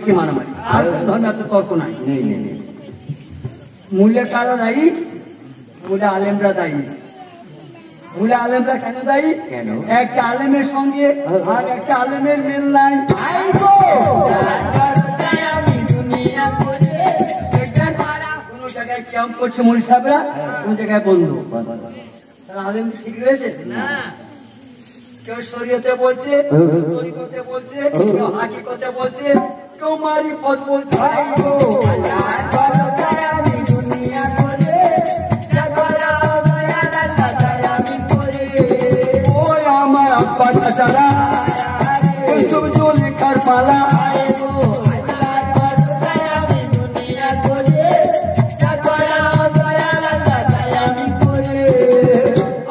কি মারামারি, আর ধর্মে এত তর্ক নাই। মূলে কারা দায়ী? মূলে আলেমরা দায়ী। মূলে আলেমরা কেন দায়ী? একটা আলেমের সঙ্গে আর একটা আলেমের মিল নাই। কোন জায়গায় ক্যাম্প করছে মৌলভী সাহেবরা, কোন জায়গায় বন্ধু। আলেম ঠিক রয়েছে না? কেউ শরীয়তে বলছে, তরিকতে বলছে, কেউ হাকিকতে বলছে, কেউ মারিফত বলছে। ওই আমার আব্বা চাচারা ওইসব যে লেখার পালা।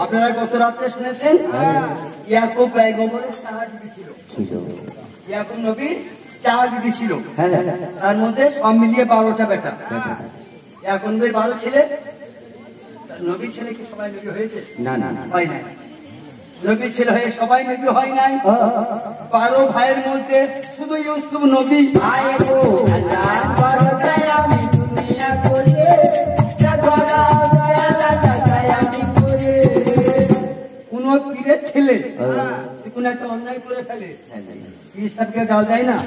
আপনারা গত রাত্রে শুনেছেন ইয়াকুব পয়গম্বরের 4 বিবি ছিল। ইয়াকুব নবীর 4 বিবি ছিল, তার মধ্যে সব মিলিয়ে 12টা বেটা। ইয়াকুব নবীর 12 ছেলে। নবীর ছেলে কি সবাই নবী হয়েছে? না, হয় নাই। নবীর ছেলে হয়ে সবাই নবী হয় নাই। 12 ভাইয়ের মধ্যে শুধু ইউসুফ নবী। কোন পীরের ছেলে কোন একটা অন্যায় করে ফেলে, পীর সাহেবকে গাল দেয় না?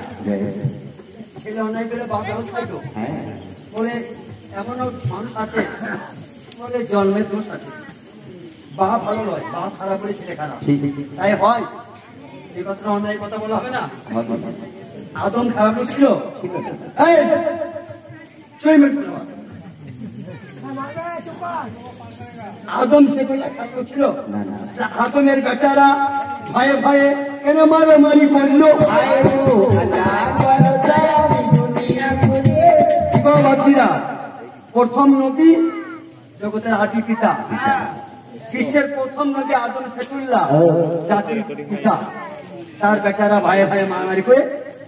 ছেলে অন্যায় করে বাবা খাইতো বলে, এমন মানুষ আছে বলে জন্মের দোষ আছে, বা ভালো নয়, বা খারাপ করে ছেলে খারাপ, তাই হয়। এই কথাটা অন্যায় কথা বলা হবে না। আদম খারাপ ছিল, আদম সে খারাপ ছিল। আদমের বেটারা ভয়ে ভয়ে কেন মারামারি করলো? প্রথম নবী জগতের আদি পিতা, বিশ্বের প্রথম নবী আদম সেতুল্লাহ জাতির পিতা, তার বেটারা ভাইয়ে ভাইয়ে মারামারি করে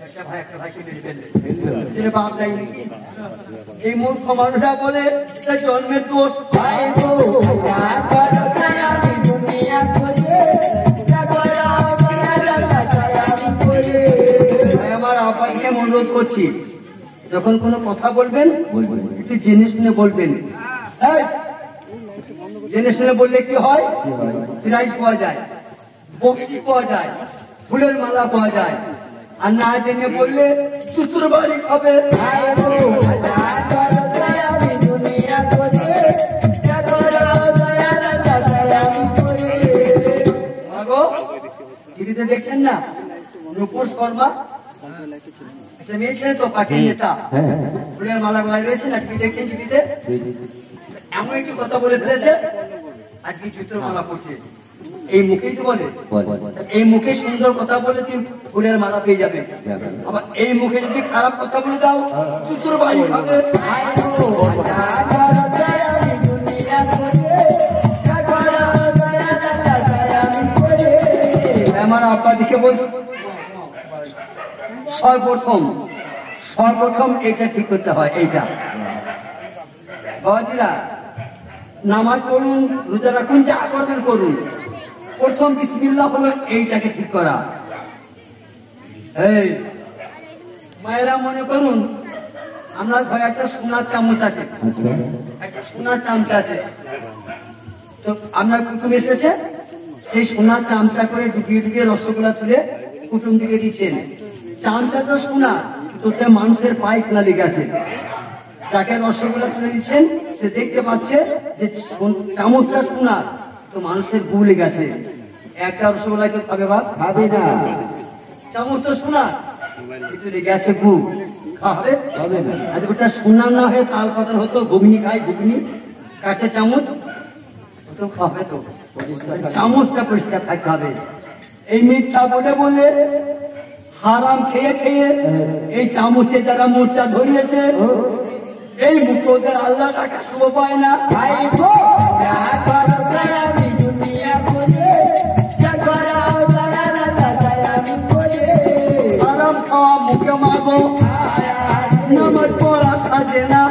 একটা ভাই একটা ভাইকে মেরে ফেললে। বাপ দেয় নাকি? এই মূর্খ মানুষরা বলে জন্মের দোষ। আমার আব্বাকে অনুরোধ করছি, যখন কোনো কথা বলবেন একটু জেনে শুনে বলবেন। জেনে শুনে বললে কি হয়? প্রাইজ পাওয়া যায়, বকশিশ পাওয়া যায়, ফুলের মালা পাওয়া যায়। আর না জেনে বললে শ্বশুর বাড়ি খাবে। টিভিতে দেখছেন না নূপুর শর্মা, একটা মেয়ে ছেলে তো পার্টির নেতা, ফুলের মালা গলায় রয়েছে না? টিভি দেখছেন? টিভিতে এমন একটি কথা বলে ফেলেছে, আজকে জুতোর মালা পড়ছে। এই মুখেই তো বলে, এই মুখে সুন্দর কথা বলে তুই ফুলের মালা পেয়ে যাবে। আবার এই মুখে যদি খারাপ কথা বলে দাও জুতোর বাড়ি খাবে। আমার আব্বা দিকে বলছি, সর্বপ্রথম এটা ঠিক করতে হয়। এইটা বাবাজিরা, নামাজ পড়ুন, রোজা রাখুন, যা করবেন করুন, প্রথম বিসমিল্লাহ হলো এইটাকে ঠিক করা। এই মায়েরা মনে করুন আপনার ঘরে একটা সোনার চামচ আছে, একটা সোনার চামচা আছে, তো আপনার কুটুম এসেছে, সেই সোনার চামচা করে ঢুকিয়ে ঢুকিয়ে রসগোল্লা তুলে কুটুম দিকে দিচ্ছেন। চামচাটা সোনা, তোতে মানুষের পায়ে খোলা লেগে আছে। যাকে রসগোল্লা তুলে দিচ্ছেন সে দেখতে পাচ্ছে যে চামচটা সোনার, তো মানুষের গু লেগে আছে। একটা রসগোল্লা কেউ খাবে? বাপ খাবে না। চামচ তো সোনার, একটু লেগে আছে গু, খাবে হবে না। আজ ওটা সোনার না হয়ে তাল পাতার হতো, ঘুগনি খায়, ঘুগনি কাটে চামচ, তো খাবে তো। চামচটা পরিষ্কার থাকতে হবে। এই মিথ্যা বলে বলে হারাম খেয়ে খেয়ে এই চামচে যারা মোর্চা ধরিয়েছে, এই মুখে ওদের আল্লাহ টাকা শুভ পায় না। হারাম খাওয়া মুখে মাগো, নামাজ পড়া সাজে না।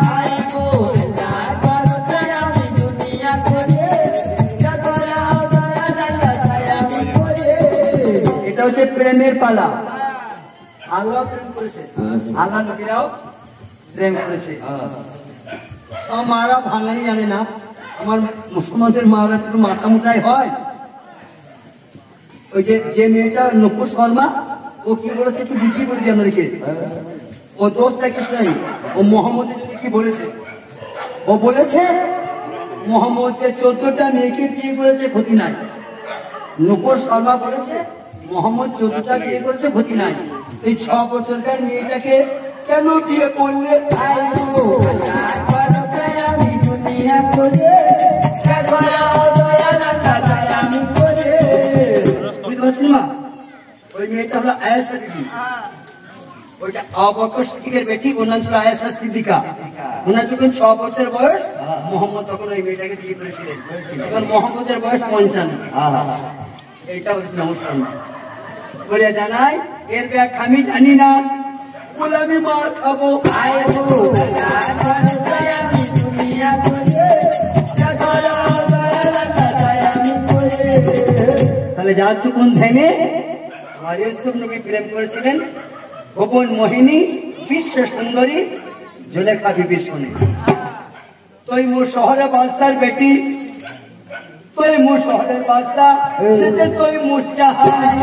এটা হচ্ছে প্রেমের পালা। আল্লাহ প্রেম করেছে, আল্লাহ নবীরাও প্রেম করেছে। সব মারা ভাঙাই জানে না, আমার মুসলমানদের মারা একটু মাথা মোটাই হয়। ওই যে মেয়েটা নকুর শর্মা, ও কি বলেছে একটু বুঝিয়ে বলেছে আমাদেরকে। ও দোষটা কিছু নাই, ও মোহাম্মদের জন্য কি বলেছে, ও বলেছে মোহাম্মদ যে 14টা মেয়েকে বিয়ে করেছে ক্ষতি নাই। নকুর শর্মা বলেছে মোহাম্মদ 14টা বিয়ে করেছে ক্ষতি নাই। এই 6 বছরকার মেয়েটাকে কেন বিয়ে করলে? বুঝতে পারছেন মা? ওই মেয়েটা হলো আয়েশা বিবি, ওইটা আবু বকর সিদ্দিকের বেটি, ওর নাম ছিল আয়েশা সিদ্দিকা। ওনার যখন 6 বছর বয়স, মোহাম্মদ তখন ওই মেয়েটাকে বিয়ে করেছিলেন। এখন মোহাম্মদের বয়স 55। এইটা হচ্ছে নমস্কার বলে জানাই, এর ব্যাখ্যা আমি জানি না, বলে আমি মার খাবো। তাহলে যাচ্ছ কোন ধ্যানে? আমার ইউসুফ নবী প্রেম করেছিলেন ভুবন মোহিনী বিশ্ব সুন্দরী জুলেখা বিবির সঙ্গে। তৈমুর শহরে বাদশার বেটি, তৈমুর শহরের বাদশা, সেটা তৈমুর জাহান।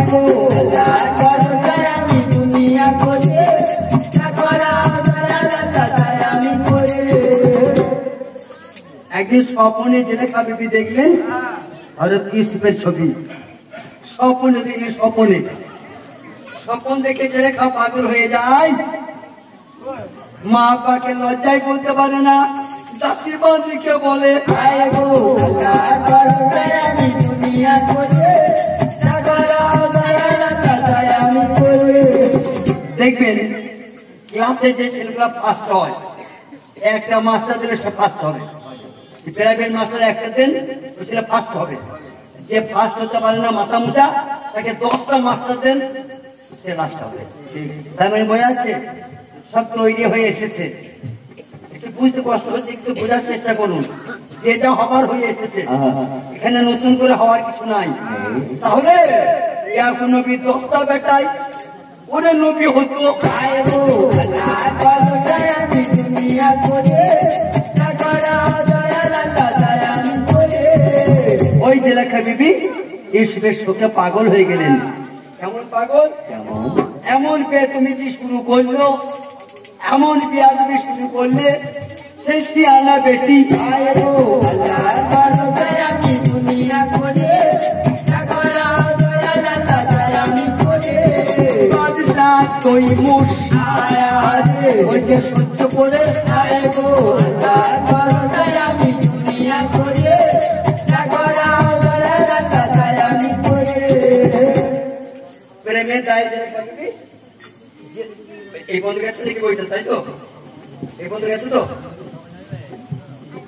একদিন স্বপনে জুলেখা বিবি দেখলেন হযরত ইউসুফের ছবি। স্বপনে দেখলেন, স্বপনে, স্বপন দেখে জুলেখা পাগল হয়ে যায়। মা বাবাকে লজ্জায় বলতে পারে না, দাসী বাঁধিকে বলে দেখবেন ক্লাসে যে ছেলেগুলা ফার্স্ট হয়, একটা মাস্টার দিলে সে ফার্স্ট হবে। প্রাইভেট মাস্টার একটা দেন, ওই ছেলে ফার্স্ট হবে। যে ফার্স্ট হতে পারে না মাথা মোটা, তাকে 10টা মাস্টার দেন, সে লাস্ট হবে। তাই মানে বোঝা যাচ্ছে সব তৈরি হয়ে এসেছে। একটু বুঝতে কষ্ট হচ্ছে, একটু বোঝার চেষ্টা করুন। যেটা হবার হয়ে এসেছে, এখানে নতুন করে হওয়ার কিছু নাই। তাহলে নবী 10টা বেটাই ওরে নবী হতো। ওই জুলেখা বিবি ইউসুফের শোকে পাগল হয়ে গেলেন। কেমন পাগল? এমন বেতমিজি শুরু করলো, এমন বেয়াদবি শুরু করলে, সেই শিয়ানা বেটি তৈমুর ওই যে সহ্য করে প্রেমে দায় এই বন্ধু গেছে নাকি বইটা, তাই তো? এই বন্ধু গেছে তো?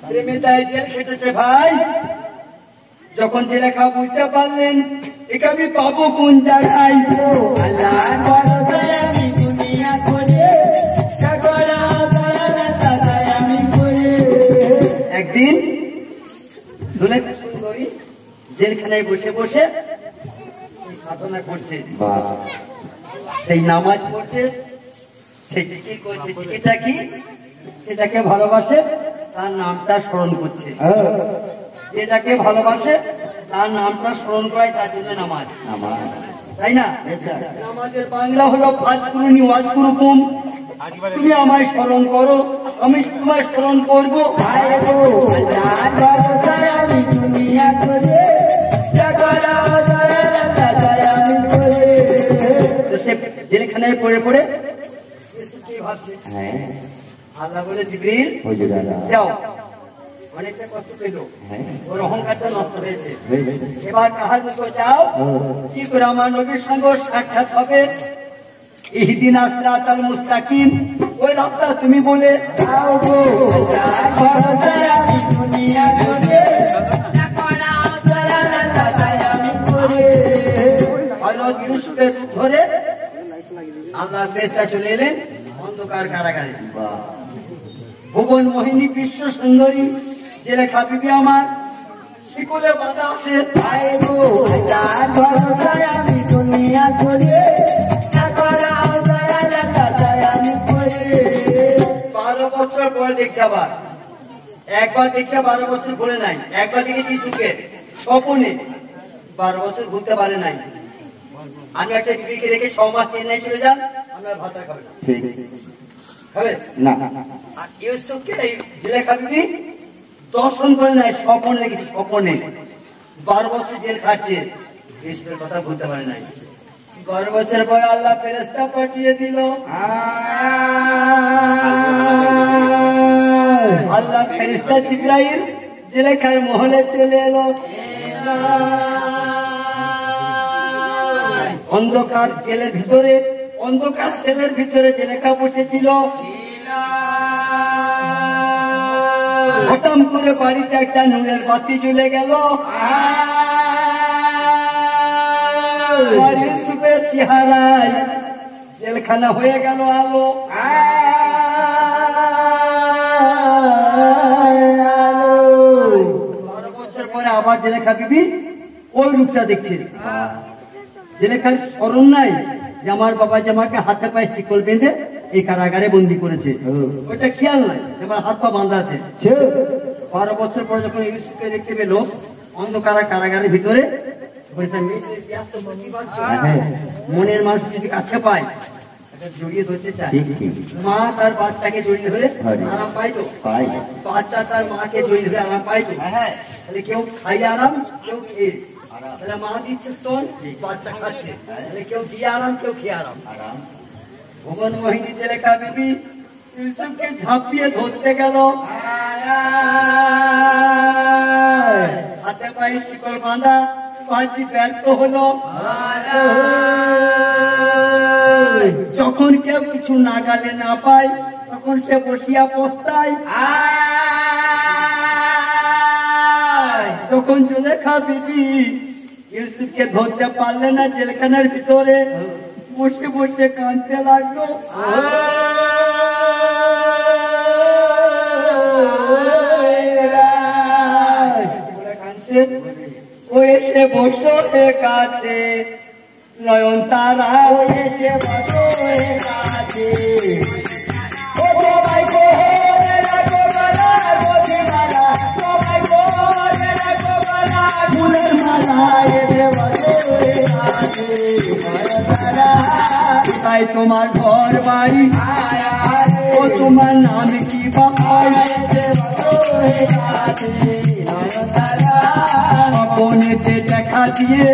প্রেমে দায় জেল খেটেছে ভাই। যখন জেলেখা বুঝতে পারলেন একে আমি পাবো কোন জায়গায়, একদিন জুলেখা সুন্দরী জেলখানায় বসে বসে সাধনা করছে, সেই নামাজ পড়ছে, সেই জিকির করছে। জিকিরটা কি? সেটাকে ভালোবাসে তার নামটা স্মরণ করছে। যেটাকে ভালোবাসে তার নামটা স্মরণ করায়, তার জন্য নামাজ, তাই না? নামাজের বাংলা হলো ফাজকুরুনি ওয়াজকুরুকুম, তুমি আমায় স্মরণ করো, আমি তোমায় স্মরণ করবো। সে জেলখানায় পড়ে পড়ে ভাবছে, আল্লাহ বলে জিবরিল যাও, অনেকটা কষ্ট পেল, ওর অহংকারটা নষ্ট হয়েছে, এবার কাহার মতো যাও, কি করে আমার নবীর সঙ্গে সাক্ষাৎ হবে। ইহদিনা সিরাতাল মুস্তাকিম, ওই রাস্তা তুমি বলে দাও গো। হযরত ইউসুফের ধরে আল্লাহর ফেরেশতা চলে এলেন অন্ধকার কারাগারে। ভুবন মোহিনী বিশ্ব সুন্দরী জুলেখা বিবি আমার শিকলে বাঁধা আছে। আমি দুনিয়া করে বছর পরে দেখছে আবার, একবার দেখে 12 বছর ভুলে নাই। একবার দেখেছি সুখে স্বপনে, 12 বছর ভুলতে পারে নাই। আমি একটা দিদিকে রেখে 6 মাস চেন্নাই চলে যান, আমরা ভাত খাবে না, খাবে না। আর ইউসুফকে জেলেখা বিবি দর্শন করে নাই, স্বপনে দেখেছি, স্বপনে 12 বছর জেল খাটছে, ইউসুফের কথা বলতে পারে নাই। 12 বছর পরে আল্লাহ ফেরেশতা পাঠিয়ে দিল, আল্লাহ ফেরেশতা জিবরাইল জেলেখার মহলে চলে এলো। অন্ধকার জেলের ভিতরে, অন্ধকার সেলের ভিতরে জেলেখা বসেছিল। হঠাৎ করে বাড়িতে একটা নুনের বাতি জ্বলে গেল। ইউসুফের চেহারায় জেলখানা হয়ে গেল আলো। 12 বছর পরে আবার জেলেখা বিবি ওই রূপটা দেখছে। জেলেখার স্মরণ নাই যে আমার বাবা যে আমাকে হাতে পায়ে শিকল বেঁধে এই কারাগারে বন্দি করেছে, ওইটা খেয়াল নাই, এবার হাত পা বাঁধা আছে। 12 বছর পরে যখন ইউসুফকে দেখতে পেল অন্ধকার কারাগারের ভিতরে, মনের মানুষ যদি কাছে পায় জড়িয়ে ধরতে চায়, মা তার বাচ্চাকে জড়িয়ে ধরে আরাম পাইতো, বাচ্চা তার মাকে জড়িয়ে ধরে আরাম পাইতো। তাহলে কেউ খাইয়ে আরাম, কেউ খেয়ে, তাহলে মা দিচ্ছে স্তন, বাচ্চা খাচ্ছে, তাহলে কেউ দিয়ে আরাম, কেউ খেয়ে আরাম। ভুবন মোহিনী জেলেখা বিবি ইউসুফকে ঝাঁপিয়ে ধরতে গেল, হাতে পায়ে শিকল বাঁধা, পাঁচি ব্যর্থ হলো। যখন কেউ কিছু নাগালে না পায় তখন সে বসিয়া পস্তায়। যখন জেলেখা বিবি ইউসুফকে ধরতে পারলে না, জেলখানার ভিতরে বসে বসে কাঁদতে লাগলো। ও এসে বসো কাছে, নয়ন তারা এসে বসো কাছে, ও তোমায় কোহরে রাখো গলা, রোজিমালা তোমায় কোহরে রাখো গলা, ফুলের মালা এসে বসো কাছে, নয়ন তারা তাই তোমার ঘর বাড়ি, ও তোমার নাম কি বাপাই, এসে বসো কাছে, নয়ন তারা স্বপনেতে দেখা দিয়ে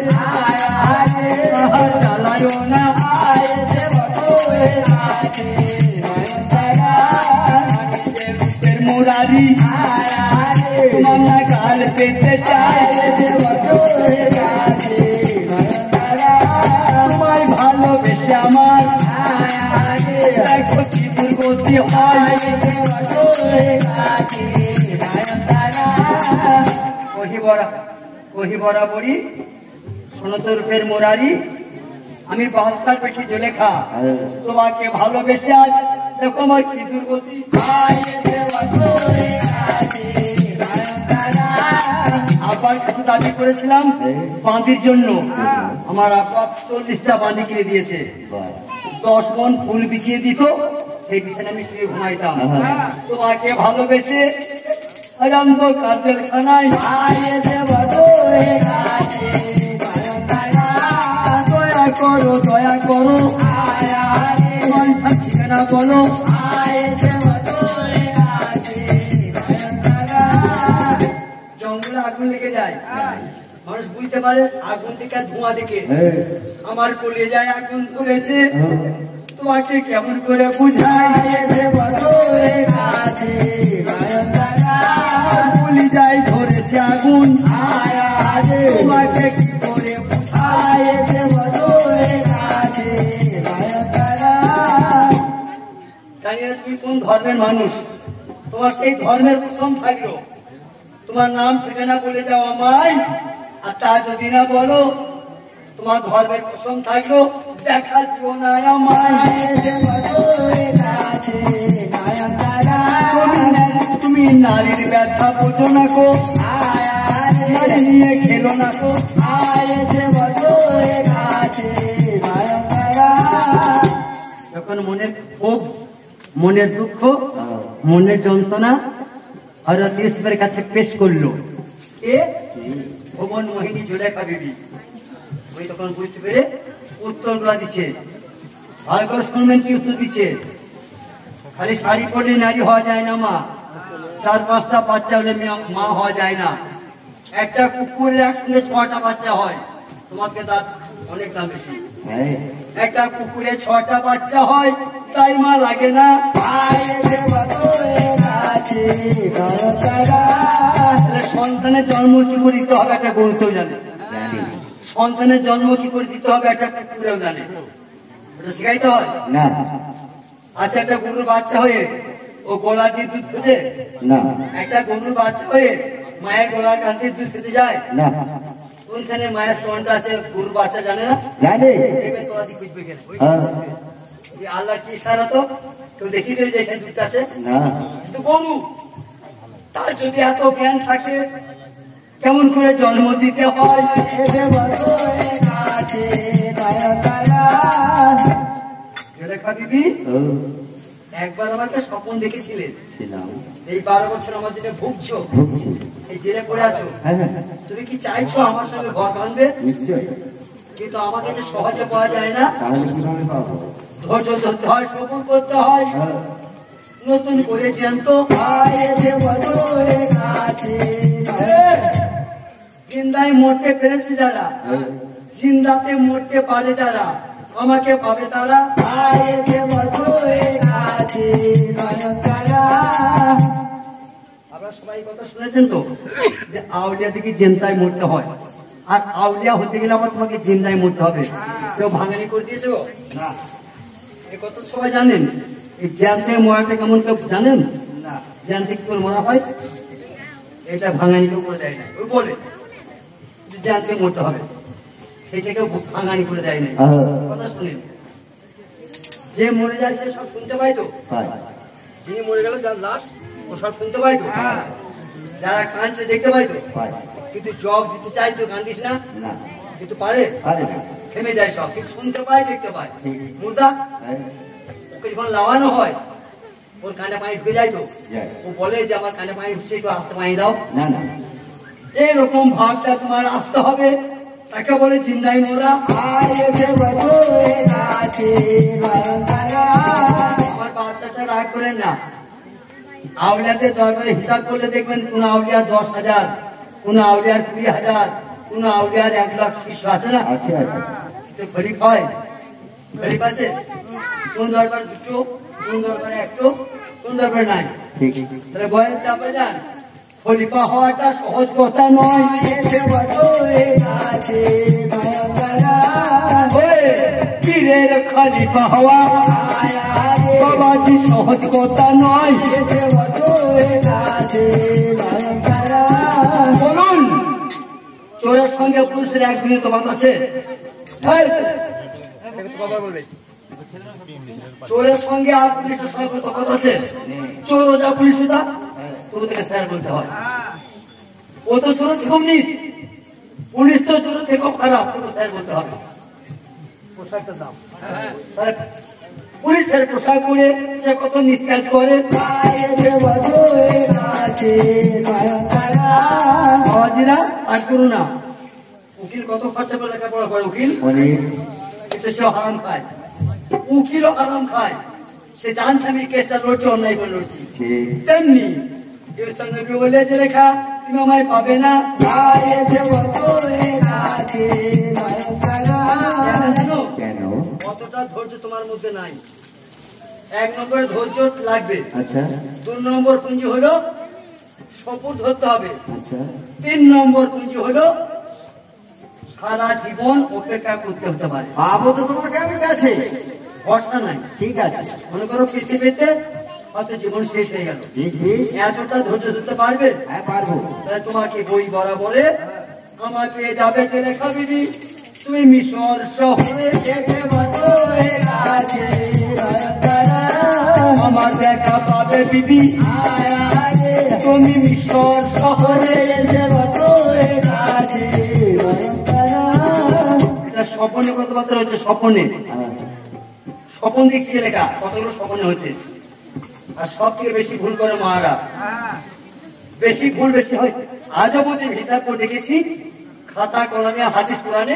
চালায় না, রূপের মুরারি তোমার না গাল পেতে চায়, তোমায় ভালোবেসে আমার দেখো কি দুর্গতি হয়। কহি বরাবরই সনতরূপের মুরারি, আমি বাদশার বেশি জেলেখা, তোমাকে ভালোবেসে আজ দেখো আমার কি দুর্গতি। আব্বার কাছে দাবি করেছিলাম বাঁধির জন্য, আমার আব্বা 40টা বাঁধি কিনে দিয়েছে, 10 মণ ফুল বিছিয়ে দিত, সেই বিছানা আমি শুয়ে ঘুমাইতাম। তোমাকে ভালোবেসে অন্ধকার জেলখানায় দয়া করো, দয়া করো, ঠিকানা বলো। জঙ্গলে আগুন লেগে যায়, মানুষ বুঝতে পারে আগুন থেকে ধোঁয়া দেখে, আমার কলিজায় আগুন ধরেছে, তোমাকে কেমন করে বুঝাই, কলিজায় ধরেছে আগুন, তোমাকে কি করে বুঝাই। জানি না তুমি কোন ধর্মের মানুষ, তোমার সেই ধর্মের কসম থাকলো, তোমার নাম ঠিকানা বলে যাও আমায়, আর তা যদি না বলো তোমার ধর্মের কসম থাকলো দেখা দিও না আমায়। তুমি নারীর ব্যথা বোঝো না গো, নারী নিয়ে খেলো না গো। যখন মনের ক্ষোভ, মনের দুঃখ মনের যন্ত্রণা হযরত ইউসুফের কাছে পেশ করলো। কে? ভুবন মোহিনী জুলেখা বিবি। ওই তখন বুঝতে পেরে উত্তরগুলো দিচ্ছে। ভালো করে শুনবেন কি উত্তর দিচ্ছে। খালি শাড়ি পরলে নারী হওয়া যায় না মা, 4-5টা বাচ্চা হলে মা হওয়া যায় না। একটা কুকুরের একসঙ্গে 6টা বাচ্চা হয়। তোমাকে দাঁত অনেক দাম বেশি। একটা কুকুরে 6টা বাচ্চা হয়, তাই মা লাগে না। সন্তানের জন্ম কি করে দিতে হবে একটা গরুতেও জানে, সন্তানের জন্ম কি করে দিতে হবে একটা কুকুরেও জানে। ওটা শিখাইতে হয় না। আচ্ছা, একটা গরুর বাচ্চা হয়ে ও গলা দিয়ে দুধ খেতে না। একটা গরুর বাচ্চা হয়ে মায়ের গলার কাছ দিয়ে দুধ খেতে যায় না। কোনখানে মায়ের স্তনটা আছে গরুর বাচ্চা জানে না? জানে। দেখবেন তোরা দিয়ে খুঁজবে কেন? আল্লাহ কি ইশারা তো কেউ দেখিয়ে দেবে যে এখানে দুধ আছে না। কিন্তু গরু তার যদি এত জ্ঞান থাকে কেমন করে জন্ম দিতে হয়? জুলেখা বিবি একবার আমাকে স্বপ্ন দেখেছিলেন। এই 12 বছর আমার জন্য ভুগছো, এই জেলে পড়ে আছো, তুমি কি চাইছো আমার সঙ্গে ঘর বাঁধবে? নিশ্চয়ই। কিন্তু আমাকে যে সহজে পাওয়া যায় না। ধৈর্য ধরতে হয়, সবুর করতে হয়, নতুন করে জ্যান্ত জিন্দায় মরতে পেরেছে যারা, জিন্দাতে মরতে পারে যারা, আমাকে পাবে তারা। আপনারা সবাই কথা শুনেছেন তো যে আউলিয়া থেকে জিন্দায় মরতে হয়, আর আউলিয়া হতে গেলে আবার তোমাকে জিন্দায় মরতে হবে। কেউ ভাঙানি করে দিয়েছে না, এই কথা সবাই জানেন। এই জ্যান্তে মরাটা কেমন কেউ জানেন না? জ্যান্তে কি করে মরা হয় এটা ভাঙানি কেউ করে দেয় না। ওই বলে জ্যান্তে মরতে হবে, সেইটাকে ভাঙানি করে দেয় না। কথা শুনেন, যে মরে যায় সে সব শুনতে পায় তো, যিনি মরে গেল যার লাশ ও সব শুনতে পায় তো, যারা কাঁদছে দেখতে পায় তো, কিন্তু জব দিতে চাই তো কান্দিস না, কিন্তু পারে থেমে যায় সব, কিন্তু শুনতে পায় দেখতে পায়। মুর্দা ওকে যখন লাগানো হয় ওর কানে পানি ঢুকে যায় তো, ও বলে যে আমার কানে পানি ঢুকছে, একটু আসতে পানি দাও। এরকম ভাবটা তোমার আসতে হবে, তাকে বলে জিন্দাই মোরা। আমার বাচ্চা ছাড়া রাগ করেন না। আউলিয়াদের দরবারে হিসাব করলে দেখবেন কোন আউলিয়ার 10,000, কোন আউলিয়ার 20,000, কোন আউলিয়ার 1 লাখ শিষ্য আছে না? তো খলিফ হয়, খলিফ আছে কোন দরবারে 2টো, কোন দরবারে 1টো, কোন দরবারে নাই। তাহলে বয়ানের চাপে যান, খলিফা হওয়াটা সহজ কথা নয়। পীরের খলিফা হওয়া বাবাজি সহজ কথা নয়। বলুন, চোরের সঙ্গে পুলিশের একদিনে তো বাদ আছে? চোরের সঙ্গে আর পুলিশের সঙ্গে তো কথা আছে? চোর যা পুলিশ তা তবু থেকে স্যার বলতে হয়। ও তো চোর থেকেও নিচ, পুলিশ তো চোর থেকেও খারাপ, তবু স্যার বলতে হবে। পোশাকটার দাম, পুলিশের পোশাক পরে সে কত নিষ্কাজ করে। বাবাজিরা আর করুন না, উকিল কত খরচা করে লেখাপড়া করে, উকিল কিন্তু সেও হারাম খায়, উকিলও হারাম খায়। সে জানছে আমি কেসটা লড়ছি, অন্যায় করে লড়ছি। তেমনি বলে যে লেখা তুমি আমায় পাবে না, জানো কতটা ধৈর্য তোমার মধ্যে নাই। 1 নম্বরে ধৈর্য লাগবে। 2 নম্বর পুঁজি হলো সপুর ধরতে হবে। 3 নম্বর পুঁজি হলো সারা জীবন অপেক্ষা করতে হতে পারে। বাবু তো তোমার কেমন আছে, ভরসা নাই। ঠিক আছে, মনে করো পৃথিবীতে হয়তো জীবন শেষ হয়ে গেল, এতটা ধৈর্য ধরতে পারবে? হ্যাঁ পারবো। তাহলে তোমাকে বই বরাবরে আমাকে যাবে জুলেখা বিবি, তুমি মিশর শহরে আমার দেখা পাবে বিবি, তুমি মিশর শহরে। এটা স্বপ্নে কথাবার্তা হচ্ছে, স্বপ্নে স্বপ্ন দেখছি লেখা, কতগুলো স্বপ্নে হচ্ছে। আর সব থেকে বেশি ভুল করে মারা, বেশি ভুল বেশি হয়। আজও বলতে হিসাব করে দেখেছি, খাতা কলমে হাদিস কোরআনে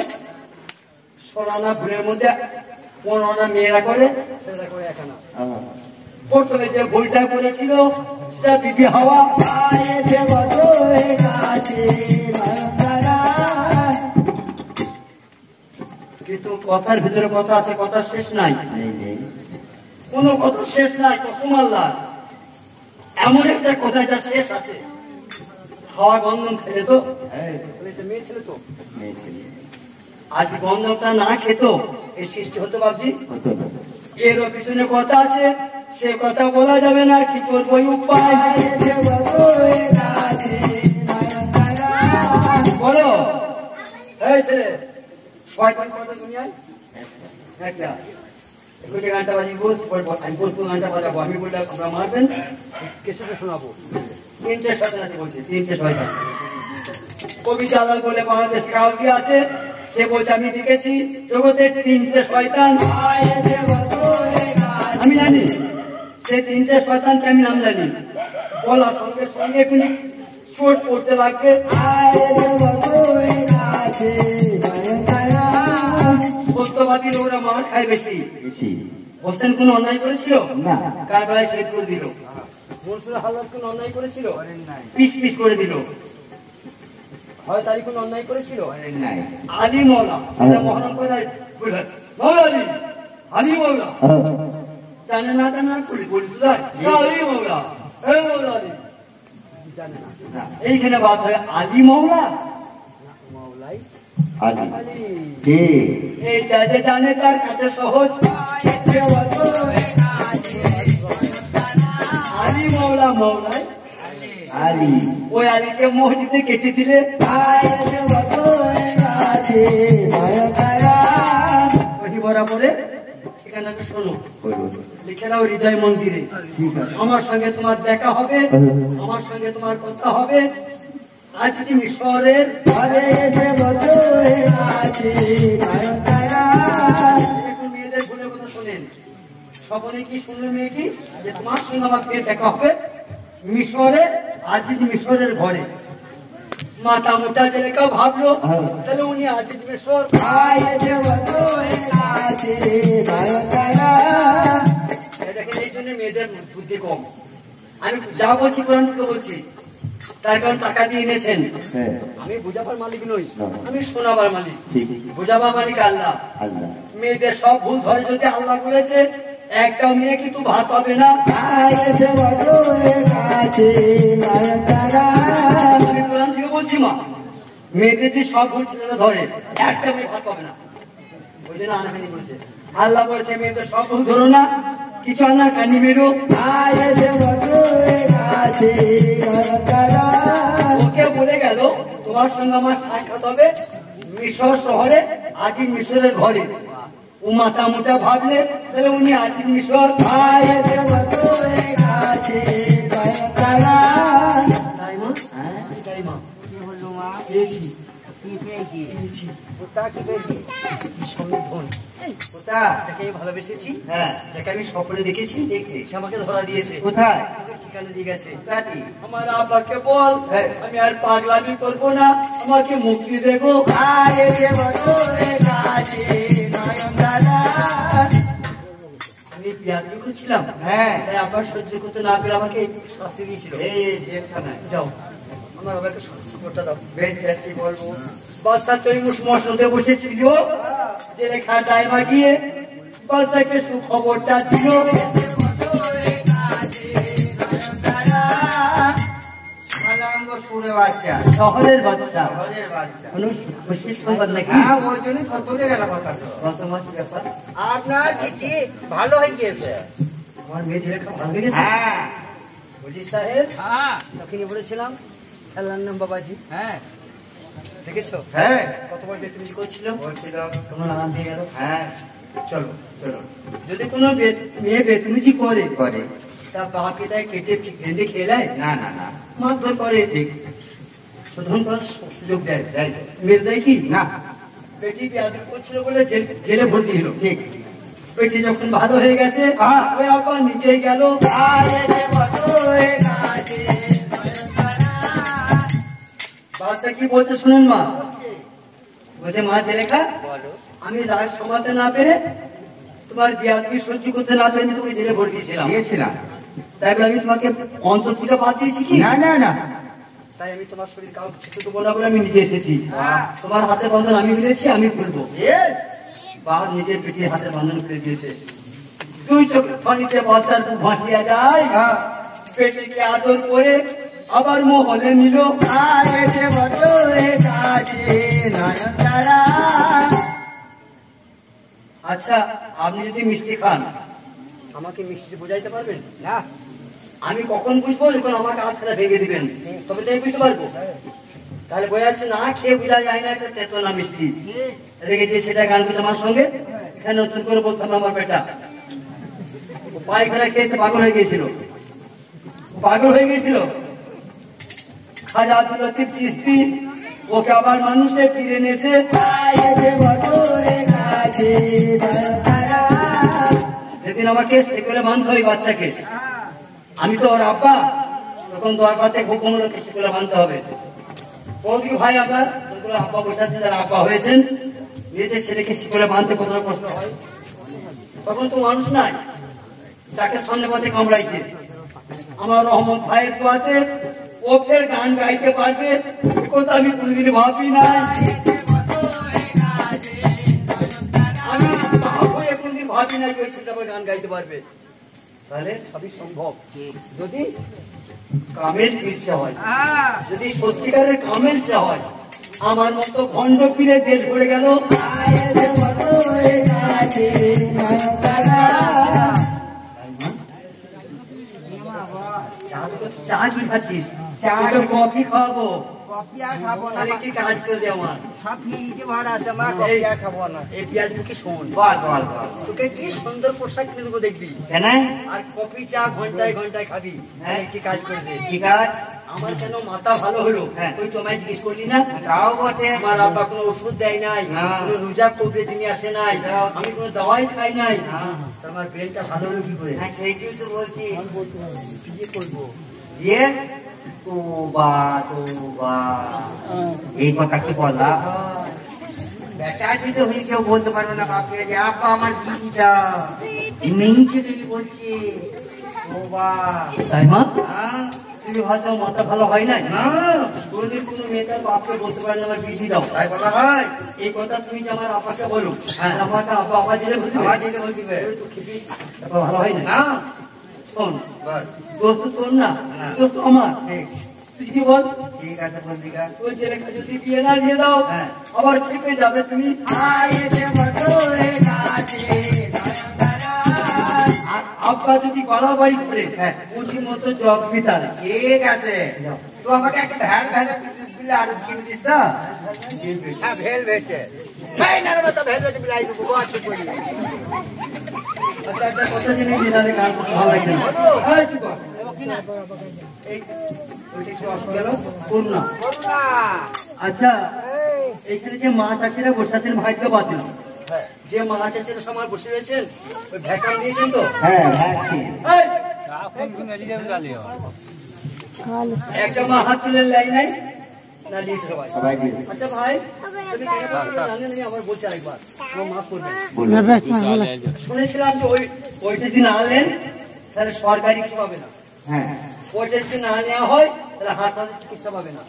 16 আনা ভুলের মধ্যে 15 আনা মেয়েরা করে, ছেলেরা করে 1 আনা। প্রথমে যে ভুলটা করেছিল সেটা বিবি হাওয়া। কিন্তু কথার ভিতরে কথা আছে, কথা শেষ নাই, কোন কথা শেষ নাই। কসম আল্লাহ, এমন একটা কথা যা শেষ আছে। হাওয়া গন্ধম খেলে তো মেয়ে ছিল তো, আজ গন্ধমটা না খেত এই সৃষ্টি হতো বাবজি। এরও পিছনে কথা আছে, সে কথা বলা যাবে না। কি করবো উপায় বলো? এই ছেলে শয়তান কটা দুনিয়ায় একটা গানটা বাজিয়ে আমি বলবো, গানটা বাজাবো, আমি বললে আপনারা মারবেন, কেসে শোনাবো। 3টে শয়তান আছে বলছে, 3টে শয়তান। কবি জালাল বলে বাংলাদেশ কাউকে আছে, সে বলছে আমি দেখেছি জগতের 3টে শয়তান। আমি জানি সে 3টে শয়তানকে আমি নাম জানি, বলার সঙ্গে সঙ্গে কোনো চোট পড়তে লাগবে। সত্যবাদী লোকরা মার খায় বেশি। হোসেন কোন অন্যায় করেছিল না, কার বেলায় শহীদ করে দিল। মনসুর হাল্লাদ কোন অন্যায় করেছিল, পিস পিস করে দিল। হয় তারিখ কোন অন্যায় করেছিল, আলী মৌলা মহানম করে আলী আলী মৌলা জানে না, জানে না বলতে আলী মৌলা আলী জানে না। এইখানে বাদ হয় আলী মৌলা মৌলাই এইটা যে জানে তার কাছে সহজ। আলী মৌলা মৌলাই আলী, ওই আলীকে মসজিদে কেটে দিলে বরাবরে ঠিকানাটা শোনো, লিখে নাও হৃদয় মন্দিরে। আমার সঙ্গে তোমার দেখা হবে, আমার সঙ্গে তোমার কথা হবে। আজ মিশরের মেয়েদের ভুলের কথা শোনেন, স্বপনে কি শুনলো মেয়েটি যে তোমার সঙ্গে আমার ফের দেখা হবে মিশরে। আজ মিশরের ঘরে মাথা মোটা যে কেউ ভাবলো তাহলে উনি আজ মিশর। দেখেন এই জন্য মেয়েদের বুদ্ধি কম। আমি যা বলছি কোরআন থেকে বলছি, তার কারণ টাকা দিয়ে এনেছেন। আমি বুঝাবার মালিক নই, আমি শোনাবার মালিক। বুঝাবার মালিক আল্লাহ। মেয়েদের সব ভুল ধরে যদি আল্লাহ বলেছে একটাও মেয়ে কিন্তু ভাত পাবে না। আমি কোরআন থেকে বলছি মা, মেয়েদের যে সব ভুল ছেলেরা ধরে একটা মেয়ে ভাত পাবে না। ওই জন্য আনাহানি বলছে, আল্লাহ বলছে মেয়েদের সব ভুল ধরো না, কিছু আনা কানি মেরো। ওকে বলে গেল তোমার সঙ্গে আমার সাক্ষাৎ হবে মিশর শহরে, আজি মিশরের ঘরে। ও মাথা মোটা ভাবলে তাহলে উনি আজি মিশর। ভালোবেসেছি, যাকে আমি স্বপ্নে দেখেছি, সে আমাকে ধরা দিয়েছে। কোথায়? ঠিকানা দিয়ে গেছে। আমার আব্বাকে বল আমি আর পাগলামি করবো না, আমাকে মুক্তি দেবো। আমি বিয়াদবি করছিলাম, তাই আবার সহ্য করতে না পেরে আমাকে শাস্তি দিয়েছিল। যাও আমার বাবাকে খবরটা দাও। বেশ যাচ্ছি বলবো। বাদশা তৈমুস মসনদে বসেছিল, জেলে খাটায় মাগিয়ে বাদশাকে সুখবরটা দিল। শহরের বাচ্চা, কোন খুশির সংবাদ নাকি? ওই জন্য থতলে গেল কথা। আপনার চিঠি ভালো হয়ে গিয়েছে, আমার মেয়ে ছেলে ভালো হয়ে গেছে। বুঝি সাহেব, তখনই বলেছিলাম খেলার নাম বাবাজি। দেখেছো কত বড় বেতনি করছিল, তোমার আরাম দিয়ে গেল। চলো চলো, যদি কোনো মেয়ে বেতনিজি করে তা বাপ পিতায় কেটে বেঁধে খেলায় না, না না মারধর করে, শোধন করার সুযোগ দেয়, মেরে দেয় কি না। বেটি বিয়াদবি করছিল বলে জেলে ভর্তি হলো। ঠিক পেটে যখন ভালো হয়ে গেছে ওই আবার নিচে গেল বাচ্চা কি বলছে শুনেন মা, বলছে মা জেলেখা আমি রাগ সমাতে না পেরে তোমার বিয়াদবি সহ্য করতে না পেরে আমি তোমাকে জেলে ভরে দিয়েছিলাম। তাই বলে আমি তোমাকে অন্তর থেকে বাদ দিয়েছি কি? না না না, তাই আমি তোমার শরীর কাউকে ছুটে দেবো না বলে আমি নিজে এসেছি। তোমার হাতের বন্ধন আমি মিলেছি, আমি খুলবো। বাবা নিজের পিঠে হাতের বন্ধন খুলে দিয়েছে। দুই চোখের পানিতে বস্তার বুক ভাসিয়া যায়, পেটেকে আদর করে আবার মহলে নিল। আচ্ছা আপনি যদি মিষ্টি খান আমাকে মিষ্টি বোঝাইতে পারবেন না? আমি কখন বুঝবো যখন আমাকে হাত খেলা ভেঙে দিবেন, তবে তো আমি বুঝতে পারবো। তাহলে বোঝা যাচ্ছে না খেয়ে বোঝা যায় না একটা তেতো না মিষ্টি। রেখে দিয়ে সেটা গান করছে আমার সঙ্গে, এখানে নতুন করে বলতাম আমার বেটা পায়খানা খেয়েছে পাগল হয়ে গিয়েছিল, খাজা আব্দুল লতিফ চিশতি ওকে আবার মানুষে ফিরে এনেছে। যেদিন আমাকে সে করে বাঁধতে হয় বাচ্চাকে, আমি তো ওর আব্বা, তখন তো আব্বাতে হুকুম হলো সে করে বাঁধতে হবে। কতদিন ভাই আপনার আব্বা বসে আছেন, যারা আব্বা হয়েছেন, নিজের ছেলেকে শিকলে বাঁধতে কতটা কষ্ট হয়। তখন তো মানুষ নাই, যাকে সামনে পথে কামড়াইছে। আমার রহমত ভাইয়ের দোয়াতে ও ফের গান গাইতে পারবে, কথা আমি কোনোদিন ভাবি নাই। আমি কোনদিন ভাবি নাই ওই ছেলেটা গান গাইতে পারবে। তাহলে সবই সম্ভব যদি কামেল ইচ্ছা হয়, যদি সত্যিকারের কামেল ইচ্ছা হয়। আমার মতো ভণ্ড ফিরে দেশ ভরে গেল। চা কি খাচ্ছিস? কফি খাওয়াবো। একটি কাজ করে দে আমার, এই পেঁয়াজ মুখে শোন, তোকে কি সুন্দর পোশাক কিনে দেবো দেখবি, আর কফি চা ঘন্টায় ঘন্টায় খাবি। একটি কাজ করে দে। ঠিক আছে, আমার কেন মাথা ভালো হলো ওই তোমায় জিজ্ঞেস করলি না? তাও বটে, আমার আব্বা কোনো ওষুধ দেয় নাই, কোনো রোজা কবরে যিনি আসে নাই, আমি কোনো দাওয়াই খাই নাই, আমার ব্রেনটা ভালো হলো কি করে? সেইটাই তো বলছি, বিয়ে করবো। বিয়ে? এই কথা কি বলা বেটা যদি হয়ে কেউ বলতে পারবে না বাপকে যে আপা আমার দিদিটা নেই, সেটাই বলছে। তাই মা তুমি হয়তো মাথা ভালো হয় নাই না, কোনোদিন কোনো মেয়ে তার বাপকে বলতে পারে না আমার বিধি দাও, তাই বলা হয়। এই কথা তুমি যে আমার আপাকে বলো, আমাকে আপা আপা জেলে বলতে ভালো হয় না। শোন, দোস্ত তোর না, দোস্ত আমার। তুই কি বল? ঠিক আছে বন্দিকা, ওই ছেলেটা যদি বিয়ে না দিয়ে দাও আবার খেপে যাবে তুমি। আব্বা যদি বাড়াবাড়ি করে বুঝি মতো জব বিতারে। ঠিক আছে, তো আমাকে একটা ভ্যান ভ্যান আরো কিনে দিস না। হ্যাঁ ভেল ভেটে আচ্ছা একটা কথা জেনে যে গান করতে ভালো লাগে না। আচ্ছা এখানে যে মা চাচিরা বসে আছেন ভাইকে বাদ দিলাম, যে মা চাচিরা সবার বসে রয়েছেন ওই ভ্যাকাম দিয়েছেন তো? একটা মা হাত তুলে লাই নাই না দিয়েছে সবাই? আচ্ছা ভাই তুমি জানেন আবার বলছি আরেকবার, মাফ করবেন। শুনেছিলাম যে ওইটা যদি না আনলেন তাহলে সরকারি কিছু পাবে না, ওইটা যদি না নেওয়া হয় তাহলে হাসপাতালে চিকিৎসা পাবে না,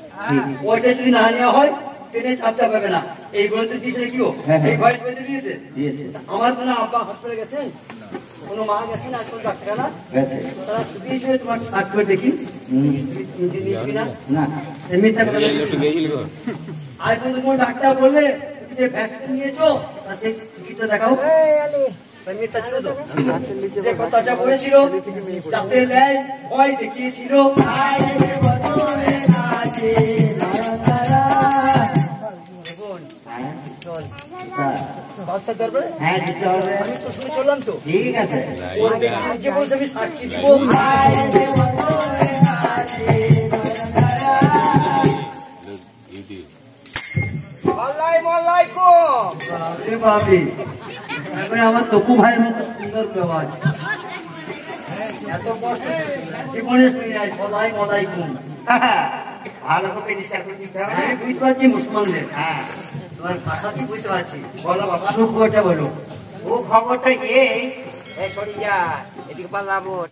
ওইটা যদি না নেওয়া হয় ট্রেনে চাপটা পাবে না। এইগুলো তো দিয়েছে কি? এই ভয়েস বইতে দিয়েছে। আমার কোনো আব্বা হাসপাতালে গেছেন, কোনো মা গেছেন আজকাল ডাক্তারখানা, তারা ছুটি হিসেবে তোমার সার্টিফিকেট দেখি না মিথ্যা কথা। আর কিন্তু কোনো ডাক্তার বললে যে ভ্যাকসিন নিয়েছো তা সেই টিকিটটা দেখাও। মিথ্যা ছিল তো, যে কথাটা বলেছিল যাতে নেয় ভয় দেখিয়েছিল। হ্যাঁ যেতে হবে, আমি তো শুনে চললাম তো। ঠিক আছে, ওর ব্যক্তি যে বলছে আমি সাক্ষী দিব। এরপরে আমার তপু ভাইয়ের মতো সুন্দর ব্যবহার, এত কষ্ট জীবনে শুনি নাই সদাই মদাই ঘুম। ভালো করে পরিষ্কার করে দিতে হবে। হ্যাঁ বুঝতে পারছি মুসলমানদের, হ্যাঁ তোমার ভাষা কি বুঝতে পারছি। বলো বাবা। সুখবরটা বলো। ও খবরটা এই সরি যা এদিকে পালাবো।